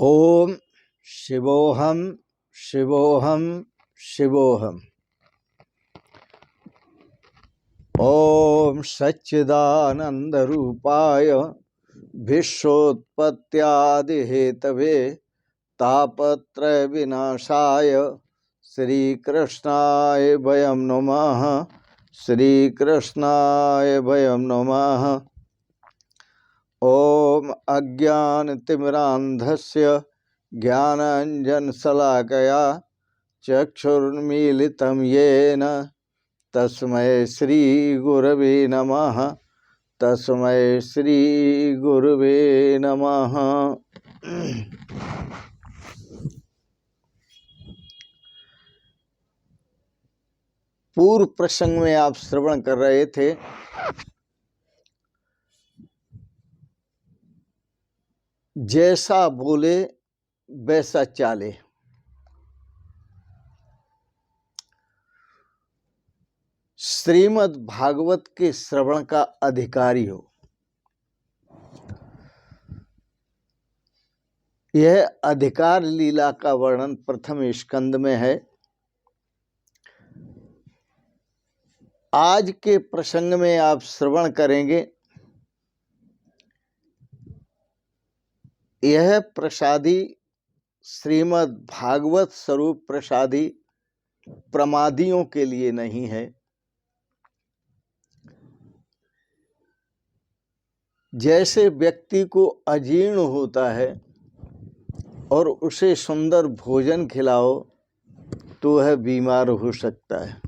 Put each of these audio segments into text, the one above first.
ओम शिवोहम शिवोहम शिवोहम। ओम सच्चिदानंद रूपाय विश्वोत्पत्त्यादि Hathaway तापत्रय विनाशाय श्री कृष्णाय वयं नमः। श्री कृष्णाय वयं नमः। ओम अज्ञानतिमिरान्धस्य ज्ञानाञ्जनशलाकया चक्षुर्मीलितं येन तस्मै श्रीगुरवे नमः। तस्मै श्रीगुरवे नमः। पूर्व प्रसंग में आप श्रवण कर रहे थे जैसा बोले वैसा चाले। श्रीमद् भागवत के श्रवण का अधिकारी हो। यह अधिकार लीला का वर्णन प्रथम स्कंद में है। आज के प्रसंग में आप श्रवण करेंगे यह प्रसादी श्रीमद् भागवत स्वरूप प्रसादी प्रमादियों के लिए नहीं है। जैसे व्यक्ति को अजीर्ण होता है और उसे सुंदर भोजन खिलाओ तो वह बीमार हो सकता है।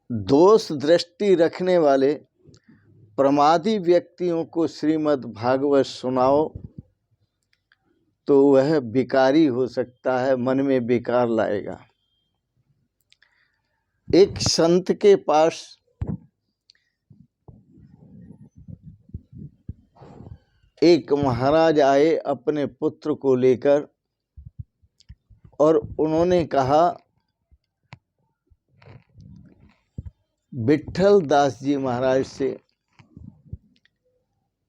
दोष दृष्टि रखने वाले प्रमादी व्यक्तियों को श्रीमद् भागवत सुनाओ तो वह विकारी हो सकता है, मन में विकार लाएगा। एक संत के पास एक महाराज आए अपने पुत्र को लेकर और उन्होंने कहा, विट्ठल दास जी महाराज से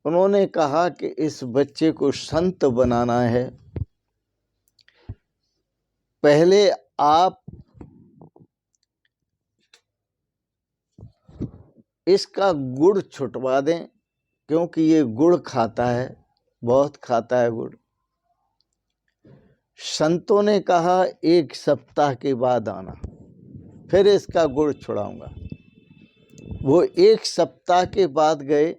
उन्होंने कहा कि इस बच्चे को संत बनाना है। पहले आप इसका गुड़ छुटवा दें, क्योंकि ये गुड़ खाता है, बहुत खाता है गुड़। संतों ने कहा 1 सप्ताह के बाद आना, फिर इसका गुड़ छुड़ाऊंगा। वो 1 सप्ताह के बाद गए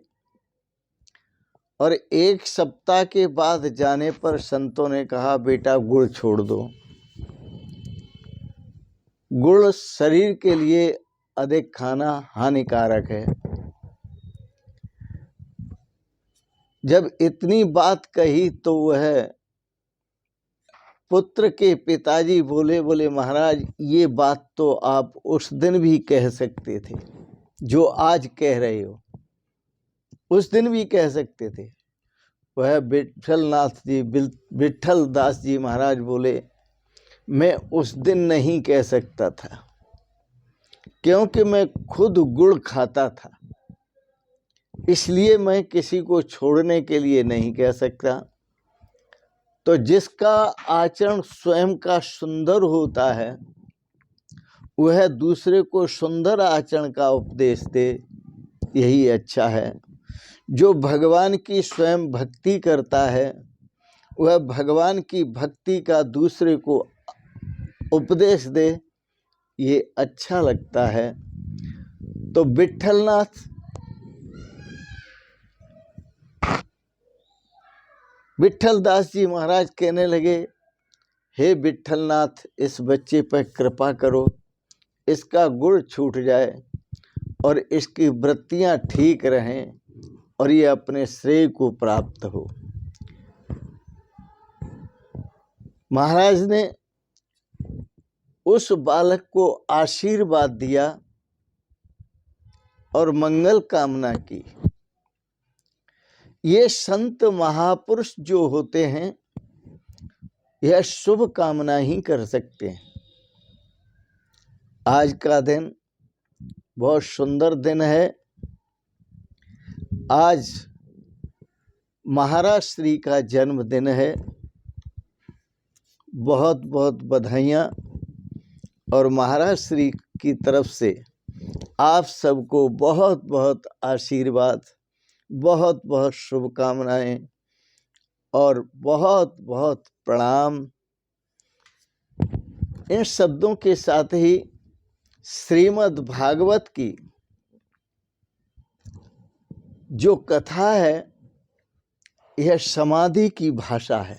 और 1 सप्ताह के बाद जाने पर संतों ने कहा, बेटा गुड़ छोड़ दो। गुड़ शरीर के लिए अधिक खाना हानिकारक है। जब इतनी बात कही तो वह पुत्र के पिताजी बोले महाराज ये बात तो आप उस दिन भी कह सकते थे, जो आज कह रहे हो उस दिन भी कह सकते थे। वह विट्ठल दास जी महाराज बोले, मैं उस दिन नहीं कह सकता था, क्योंकि मैं खुद गुड़ खाता था, इसलिए मैं किसी को छोड़ने के लिए नहीं कह सकता। तो जिसका आचरण स्वयं का सुंदर होता है वह दूसरे को सुंदर आचरण का उपदेश दे, यही अच्छा है। जो भगवान की स्वयं भक्ति करता है वह भगवान की भक्ति का दूसरे को उपदेश दे, ये अच्छा लगता है। तो विट्ठल दास जी महाराज कहने लगे, हे विट्ठलनाथ, इस बच्चे पर कृपा करो, इसका गुड़ छूट जाए और इसकी वृत्तियां ठीक रहें और ये अपने श्रेय को प्राप्त हो। महाराज ने उस बालक को आशीर्वाद दिया और मंगल कामना की। ये संत महापुरुष जो होते हैं यह शुभ कामना ही कर सकते हैं। आज का दिन बहुत सुंदर दिन है। आज महाराज श्री का जन्मदिन है। बहुत बहुत बधाइयाँ और महाराज श्री की तरफ से आप सबको बहुत बहुत आशीर्वाद, बहुत बहुत शुभकामनाएं और बहुत बहुत प्रणाम। इन शब्दों के साथ ही श्रीमद् भागवत की जो कथा है यह समाधि की भाषा है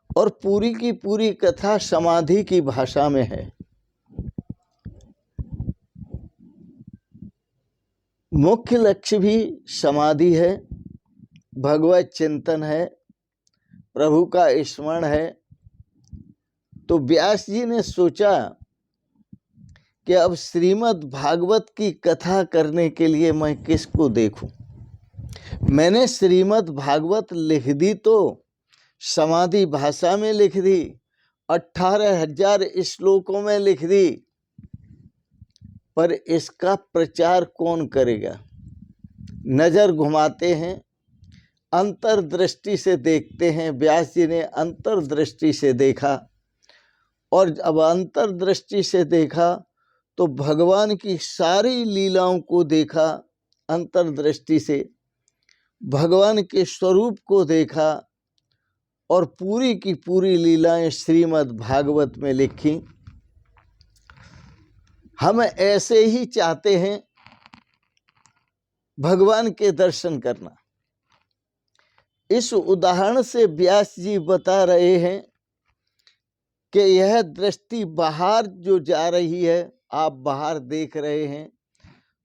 और पूरी की पूरी कथा समाधि की भाषा में है। मुख्य लक्ष्य भी समाधि है, भगवत चिंतन है, प्रभु का स्मरण है। तो व्यास जी ने सोचा कि अब श्रीमद् भागवत की कथा करने के लिए मैं किसको देखूं। मैंने श्रीमद् भागवत लिख दी तो समाधि भाषा में लिख दी, 18,000 श्लोकों में लिख दी, पर इसका प्रचार कौन करेगा। नजर घुमाते हैं, अंतर्दृष्टि से देखते हैं। व्यास जी ने अंतर्दृष्टि से देखा और जब अंतर्दृष्टि से देखा तो भगवान की सारी लीलाओं को देखा, अंतर्दृष्टि से भगवान के स्वरूप को देखा और पूरी की पूरी लीलाएं श्रीमद् भागवत में लिखी। हम ऐसे ही चाहते हैं भगवान के दर्शन करना। इस उदाहरण से व्यास जी बता रहे हैं कि यह दृष्टि बाहर जो जा रही है, आप बाहर देख रहे हैं,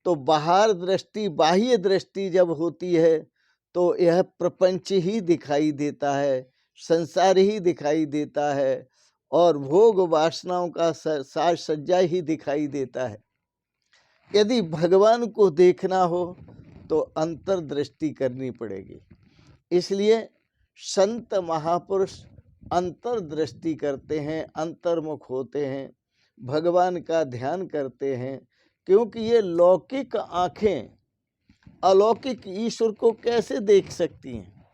तो बाहर दृष्टि, बाह्य दृष्टि जब होती है तो यह प्रपंच ही दिखाई देता है, संसार ही दिखाई देता है और भोग वासनाओं का साज सज्जा ही दिखाई देता है। यदि भगवान को देखना हो तो अंतर्दृष्टि करनी पड़ेगी। इसलिए संत महापुरुष अंतर्दृष्टि करते हैं, अंतर्मुख होते हैं, भगवान का ध्यान करते हैं, क्योंकि ये लौकिक आंखें अलौकिक ईश्वर को कैसे देख सकती हैं।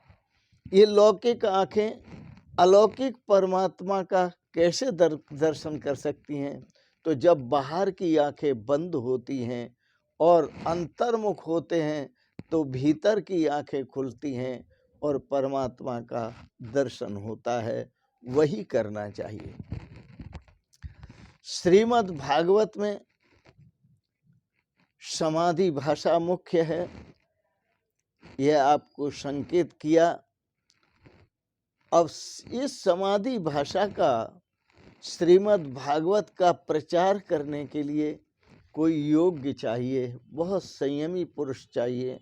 ये लौकिक आंखें अलौकिक परमात्मा का कैसे दर्शन कर सकती हैं। तो जब बाहर की आंखें बंद होती हैं और अंतर्मुख होते हैं तो भीतर की आंखें खुलती हैं और परमात्मा का दर्शन होता है। वही करना चाहिए। श्रीमद् भागवत में समाधि भाषा मुख्य है, यह आपको संकेत किया। अब इस समाधि भाषा का श्रीमद् भागवत का प्रचार करने के लिए कोई योग्य चाहिए, बहुत संयमी पुरुष चाहिए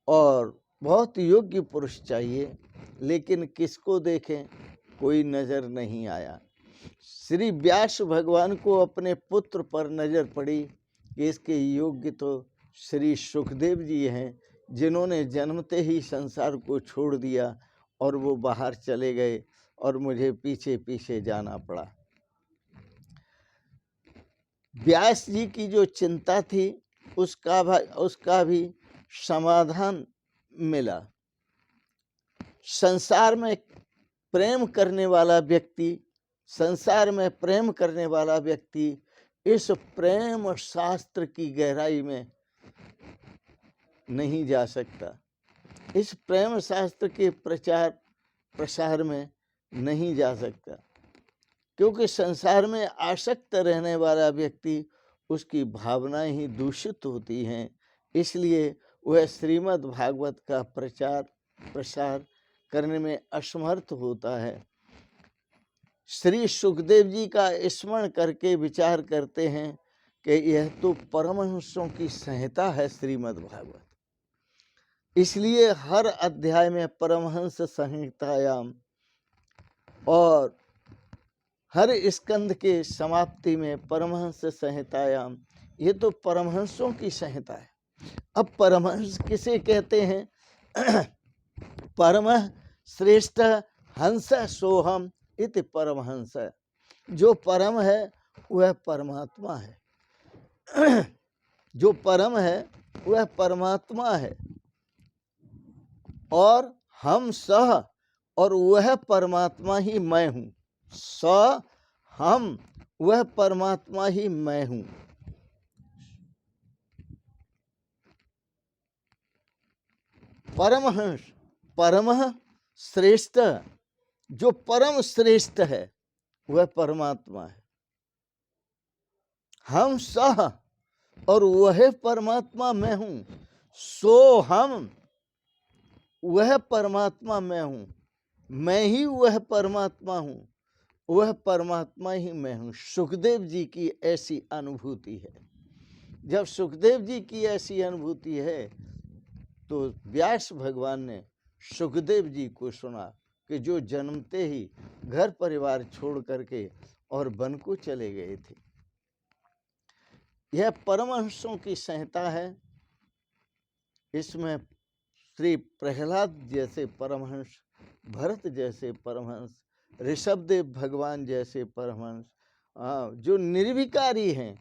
और बहुत योग्य पुरुष चाहिए। लेकिन किसको देखें, कोई नजर नहीं आया। श्री व्यास भगवान को अपने पुत्र पर नजर पड़ी कि इसके योग्य तो श्री सुखदेव जी हैं, जिन्होंने जन्मते ही संसार को छोड़ दिया और वो बाहर चले गए और मुझे पीछे पीछे जाना पड़ा। व्यास जी की जो चिंता थी उसका भी समाधान मिला। संसार में प्रेम करने वाला व्यक्ति, संसार में प्रेम करने वाला व्यक्ति इस प्रेम शास्त्र की गहराई में नहीं जा सकता, इस प्रेम शास्त्र के प्रचार प्रसार में नहीं जा सकता, क्योंकि संसार में आसक्त रहने वाला व्यक्ति, उसकी भावनाएं ही दूषित होती हैं। इसलिए वह श्रीमद् भागवत का प्रचार प्रसार करने में असमर्थ होता है। श्री सुखदेव जी का स्मरण करके विचार करते हैं कि यह तो परमहंसों की संहिता है श्रीमद् भागवत। इसलिए हर अध्याय में परमहंस संहितायाम और हर स्कंद के समाप्ति में परमहंस संहितायाम, ये तो परमहंसों की संहिता है। अब परमहंस किसे कहते हैं? परम श्रेष्ठ हंस सोहम इति परमहंस। जो परम है वह परमात्मा है। जो परम है वह परमात्मा है। और हम सह, और वह परमात्मा ही मैं हूं। स हम, वह परमात्मा ही मैं हूं। परमहंस, परमः श्रेष्ठ, जो परम श्रेष्ठ है वह परमात्मा है। हम सह, और वह परमात्मा मैं हूं। सो हम, वह परमात्मा मैं हूं। मैं ही वह परमात्मा हूं, वह परमात्मा ही मैं हूं। सुखदेव जी की ऐसी अनुभूति है। जब सुखदेव जी की ऐसी अनुभूति है तो व्यास भगवान ने सुखदेव जी को सुना कि जो जन्मते ही घर परिवार छोड़ करके और वन को चले गए थे। यह परमहंसों की संहिता है। इसमें श्री प्रहलाद जैसे परमहंस, भरत जैसे परमहंस, ऋषभदेव भगवान जैसे परमहंस, जो निर्विकारी हैं,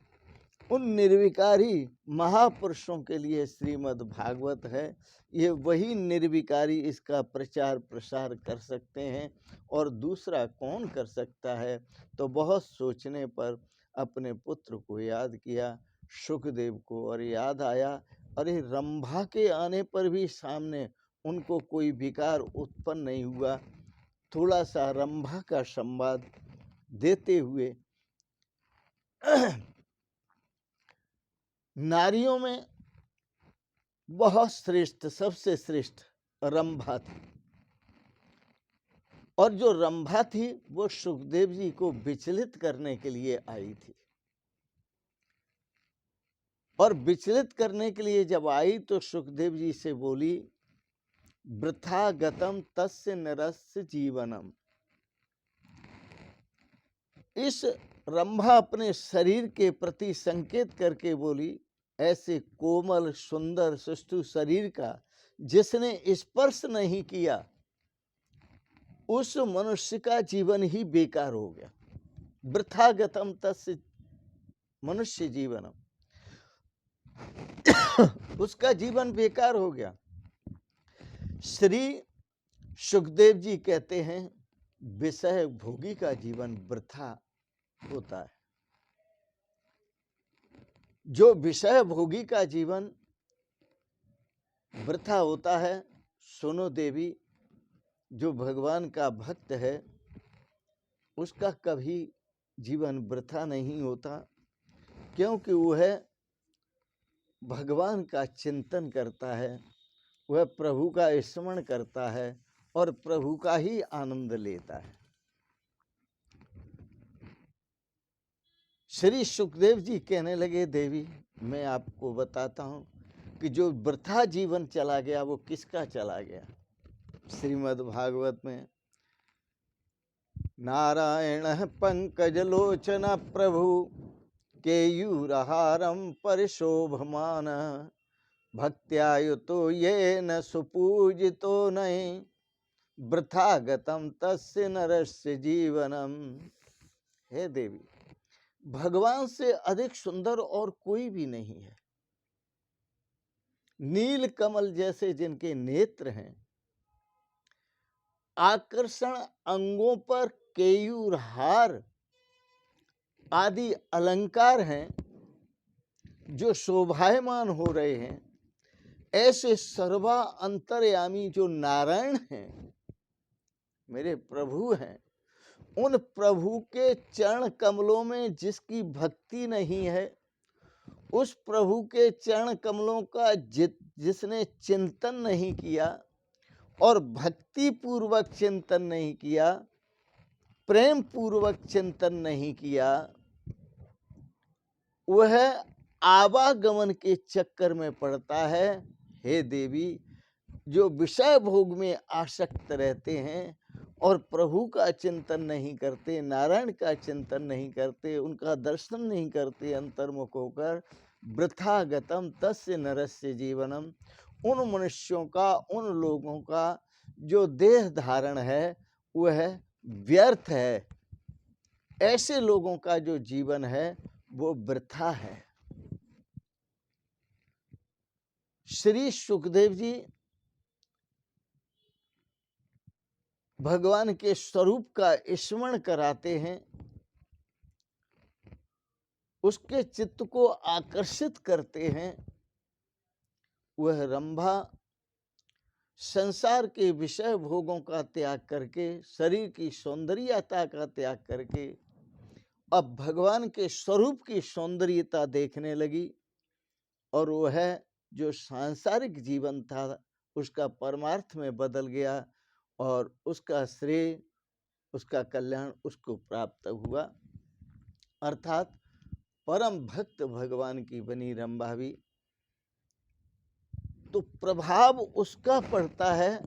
उन निर्विकारी महापुरुषों के लिए श्रीमद् भागवत है। ये वही निर्विकारी इसका प्रचार प्रसार कर सकते हैं, और दूसरा कौन कर सकता है। तो बहुत सोचने पर अपने पुत्र को याद किया, सुखदेव को, और याद आया, अरे रंभा के आने पर भी सामने उनको कोई विकार उत्पन्न नहीं हुआ। थोड़ा सा रंभा का संवाद देते हुए नारियों में बहुत श्रेष्ठ, सबसे श्रेष्ठ रंभा थी, और जो रंभा थी वो सुखदेव जी को विचलित करने के लिए आई थी। और विचलित करने के लिए जब आई तो सुखदेव जी से बोली, वृथा गतम तस्य नरस्य जीवनम। इस रंभा अपने शरीर के प्रति संकेत करके बोली, ऐसे कोमल सुंदर सुष्ठु शरीर का जिसने स्पर्श नहीं किया उस मनुष्य का जीवन ही बेकार हो गया। वृथा गतम तस्य मनुष्य जीवनम, उसका जीवन बेकार हो गया। श्री सुखदेव जी कहते हैं, विषय भोगी का जीवन वृथा होता है। जो विषय भोगी का जीवन वृथा होता है, सुनो देवी, जो भगवान का भक्त है उसका कभी जीवन वृथा नहीं होता, क्योंकि वह भगवान का चिंतन करता है, वह प्रभु का स्मरण करता है और प्रभु का ही आनंद लेता है। श्री सुखदेव जी कहने लगे, देवी मैं आपको बताता हूं कि जो वृथा जीवन चला गया वो किसका चला गया। श्रीमद् भागवत में, नारायण पंकजलोचन प्रभु केयूरहारम परिशोभमान, भक्त्यायुतो येन सुपूजितो नये, वृथा गतम तस्य नरस्य जीवनम। हे देवी, भगवान से अधिक सुंदर और कोई भी नहीं है। नील कमल जैसे जिनके नेत्र हैं, आकर्षण अंगों पर केयूर हार आदि अलंकार हैं जो शोभायमान हो रहे हैं, ऐसे सर्वा अंतर्यामी जो नारायण हैं, मेरे प्रभु हैं, उन प्रभु के चरण कमलों में जिसकी भक्ति नहीं है, उस प्रभु के चरण कमलों का जिसने चिंतन नहीं किया और भक्ति पूर्वक चिंतन नहीं किया, प्रेम पूर्वक चिंतन नहीं किया, वह आवागमन के चक्कर में पड़ता है। हे देवी, जो विषय भोग में आसक्त रहते हैं और प्रभु का चिंतन नहीं करते, नारायण का चिंतन नहीं करते, उनका दर्शन नहीं करते अंतर्मुख होकर, वृथा गतम तस्य नरस्य जीवनम, उन मनुष्यों का, उन लोगों का जो देह धारण है वह व्यर्थ है। ऐसे लोगों का जो जीवन है वो वृथा है। श्री सुखदेव जी भगवान के स्वरूप का स्मरण कराते हैं, उसके चित्त को आकर्षित करते हैं, वह रंभा संसार के विषय भोगों का त्याग करके, शरीर की सौंदर्यता का त्याग करके अब भगवान के स्वरूप की सौंदर्यता देखने लगी, और वह जो सांसारिक जीवन था उसका परमार्थ में बदल गया, और उसका श्रेय, उसका कल्याण उसको प्राप्त हुआ। अर्थात परम भक्त भगवान की बनी रंभा भी, तो प्रभाव उसका पड़ता है,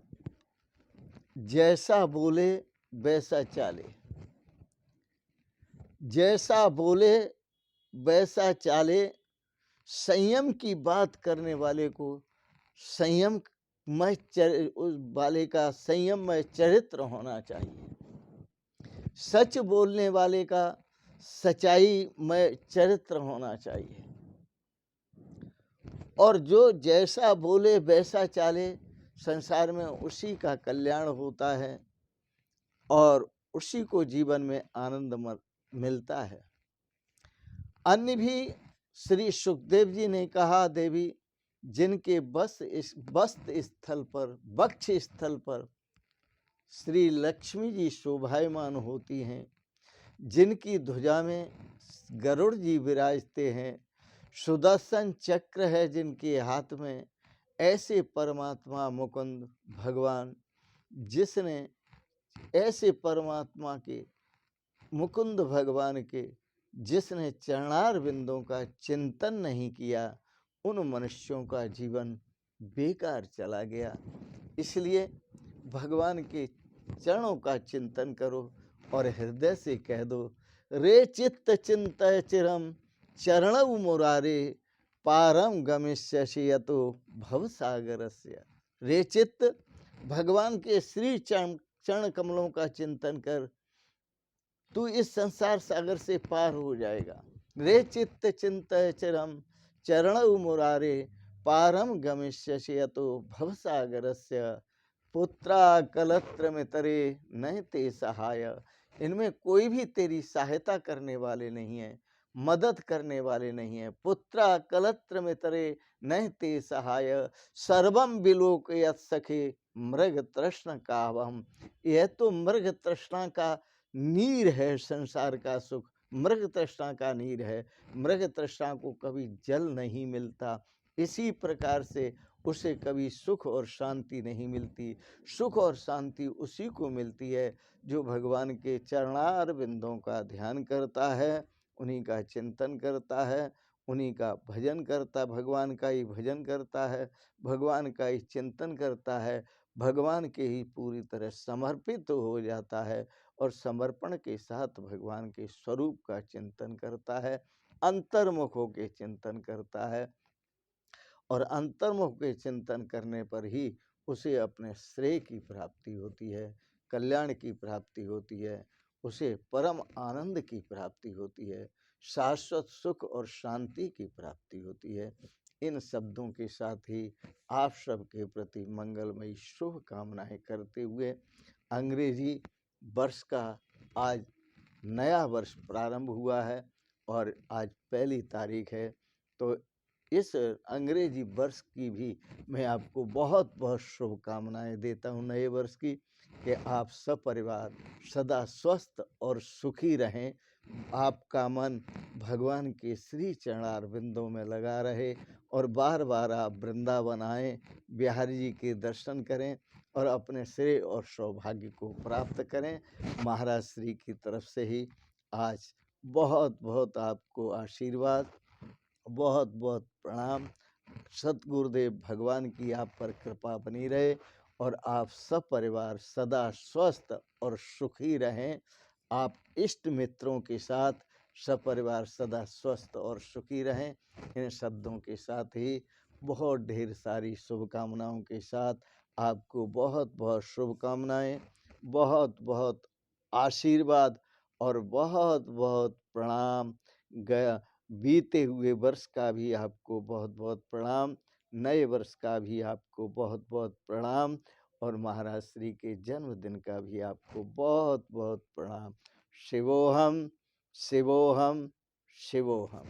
जैसा बोले वैसा चाले। जैसा बोले वैसा चाले। संयम की बात करने वाले को संयम में उस वाले का संयम में चरित्र होना चाहिए। सच बोलने वाले का सच्चाई में चरित्र होना चाहिए। और जो जैसा बोले वैसा चाले, संसार में उसी का कल्याण होता है और उसी को जीवन में आनंद मिलता है। अन्य भी श्री सुखदेव जी ने कहा, देवी जिनके वस्त स्थल पर, वक्ष स्थल पर श्री लक्ष्मी जी शोभायमान होती हैं, जिनकी ध्वजा में गरुड़ जी विराजते हैं, सुदर्शन चक्र है जिनके हाथ में, ऐसे परमात्मा मुकुंद भगवान, जिसने ऐसे परमात्मा के मुकुंद भगवान के जिसने चरणार बिंदों का चिंतन नहीं किया, उन मनुष्यों का जीवन बेकार चला गया। इसलिए भगवान के चरणों का चिंतन करो और हृदय से कह दो, रे चित्त चिंतय चिरम चरणौ मुरारे पारम गमिष्यसि यतो भवसागरस्य। रे चित्त, भगवान के श्री चरण कमलों का चिंतन कर, तू इस संसार सागर से पार हो जाएगा। रे चित्त चिंतय चिरम चरणौ मुरारे पारम गमिष्यसि यतो भवसागरस्य पुत्रा कलत्र में तरे नहीं ते सहाय। इनमें कोई भी तेरी सहायता करने वाले नहीं है, मदद करने वाले नहीं है। पुत्रा कलत्र में तरे नहीं ते सहाय सर्वम विलोकयत सखे मृग तृष्ण कावहम। यह तो मृग तृष्णा का नीर है, संसार का सुख मृग तृष्णा का नीर है। मृग तृष्णा को कभी जल नहीं मिलता, इसी प्रकार से उसे कभी सुख और शांति नहीं मिलती। सुख और शांति उसी को मिलती है जो भगवान के चरणार बिंदों का ध्यान करता है, उन्हीं का चिंतन करता है, उन्हीं का भजन करता, भगवान का ही भजन करता है, भगवान का ही चिंतन करता है, भगवान के ही पूरी तरह समर्पित हो जाता है और समर्पण के साथ भगवान के स्वरूप का चिंतन करता है, अंतर्मुख होकर चिंतन करता है। और अंतर्मुख के चिंतन करने पर ही उसे अपने श्रेय की प्राप्ति होती है, कल्याण की प्राप्ति होती है, उसे परम आनंद की प्राप्ति होती है, शाश्वत सुख और शांति की प्राप्ति होती है। इन शब्दों के साथ ही आप सबके प्रति मंगलमयी शुभ कामनाएं करते हुए अंग्रेजी वर्ष का आज नया वर्ष प्रारंभ हुआ है और आज 1 तारीख है, तो इस अंग्रेजी वर्ष की भी मैं आपको बहुत बहुत शुभकामनाएं देता हूं नए वर्ष की, कि आप सब परिवार सदा स्वस्थ और सुखी रहें, आपका मन भगवान के श्री चरणार बिंदों में लगा रहे और बार बार आप वृंदावन आएँ, बिहारी जी के दर्शन करें और अपने श्रेय और सौभाग्य को प्राप्त करें। महाराज श्री की तरफ से ही आज बहुत बहुत आपको आशीर्वाद, बहुत बहुत प्रणाम। सतगुरुदेव भगवान की आप पर कृपा बनी रहे और आप सब परिवार सदा स्वस्थ और सुखी रहें। आप इष्ट मित्रों के साथ सब परिवार सदा स्वस्थ और सुखी रहें। इन शब्दों के साथ ही बहुत ढेर सारी शुभकामनाओं के साथ आपको बहुत बहुत शुभकामनाएं, बहुत बहुत आशीर्वाद और बहुत बहुत प्रणाम। गया बीते हुए वर्ष का भी आपको बहुत बहुत प्रणाम, नए वर्ष का भी आपको बहुत बहुत प्रणाम और महाराज श्री के जन्मदिन का भी आपको बहुत बहुत प्रणाम। शिवोहम शिवोहम शिवोहम।